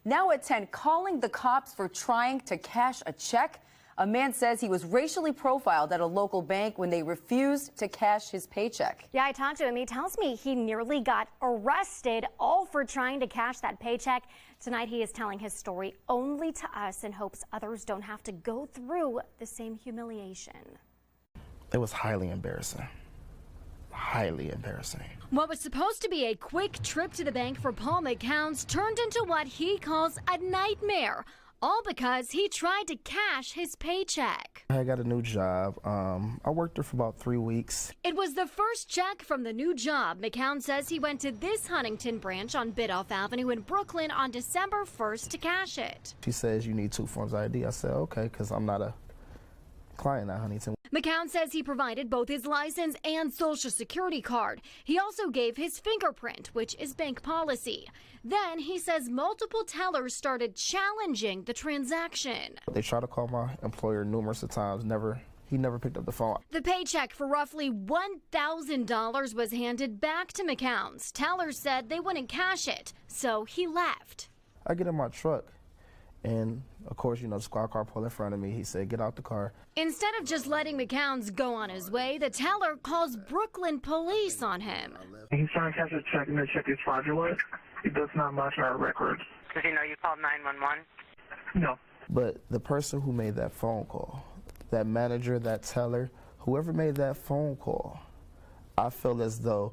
Now at 10, calling the cops for trying to cash a check. A man says he was racially profiled at a local bank when they refused to cash his paycheck. Yeah, I talked to him. He tells me he nearly got arrested, all for trying to cash that paycheck. Tonight, he is telling his story only to us in hopes others don't have to go through the same humiliation. It was highly embarrassing. Highly embarrassing. What was supposed to be a quick trip to the bank for Paul McCowns turned into what he calls a nightmare, all because he tried to cash his paycheck. I got a new job. I worked there for about 3 weeks. It was the first check from the new job. McCowns says he went to this Huntington branch on Biddulph Avenue in Brooklyn on December 1st to cash it. She says you need 2 forms of ID. I said, okay, because I'm not a client at Huntington. McCowns says he provided both his license and social security card. He also gave his fingerprint, which is bank policy. Then he says multiple tellers started challenging the transaction. They tried to call my employer numerous times. He never picked up the phone. The paycheck for roughly $1,000 was handed back to McCowns. Tellers said they wouldn't cash it, so he left. I get in my truck. And, of course, the squad car pulled in front of me. He said, get out the car. Instead of just letting McCowns go on his way, the teller calls Brooklyn police on him. He's trying to cash a check, and the check is fraudulent. It does not match our records. Does he know you called 911? No. But the person who made that phone call, that manager, that teller, whoever made that phone call, I feel as though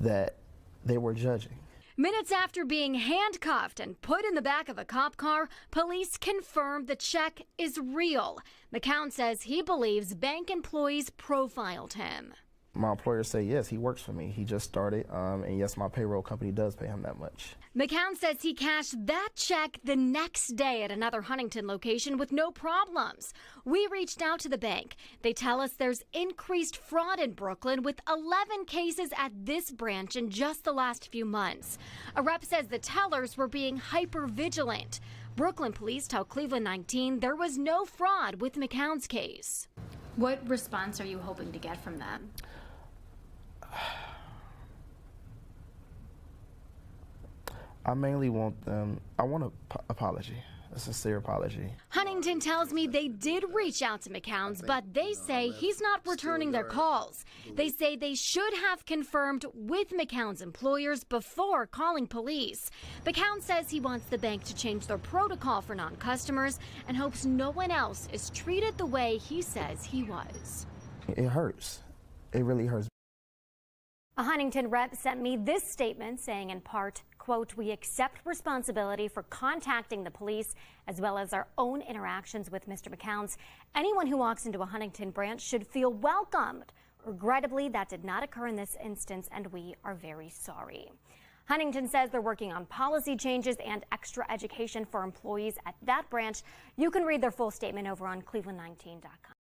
that they were judging. Minutes after being handcuffed and put in the back of a cop car, police confirmed the check is real. McCown says he believes bank employees profiled him. My employer said, yes, he works for me. He just started, and yes, my payroll company does pay him that much. McCown says he cashed that check the next day at another Huntington location with no problems. We reached out to the bank. They tell us there's increased fraud in Brooklyn with 11 cases at this branch in just the last few months. A rep says the tellers were being hyper-vigilant. Brooklyn police tell Cleveland 19 there was no fraud with McCown's case. What response are you hoping to get from them? I mainly want an apology, a sincere apology. Huntington tells me they did reach out to McCowns, but they say he's not returning their calls. They say they should have confirmed with McCowns' employers before calling police. McCowns says he wants the bank to change their protocol for non-customers and hopes no one else is treated the way he says he was. It hurts. It really hurts. A Huntington rep sent me this statement saying in part, quote, "We accept responsibility for contacting the police as well as our own interactions with Mr. McCowns. Anyone who walks into a Huntington branch should feel welcomed. Regrettably, that did not occur in this instance, and we are very sorry." Huntington says they're working on policy changes and extra education for employees at that branch. You can read their full statement over on Cleveland19.com.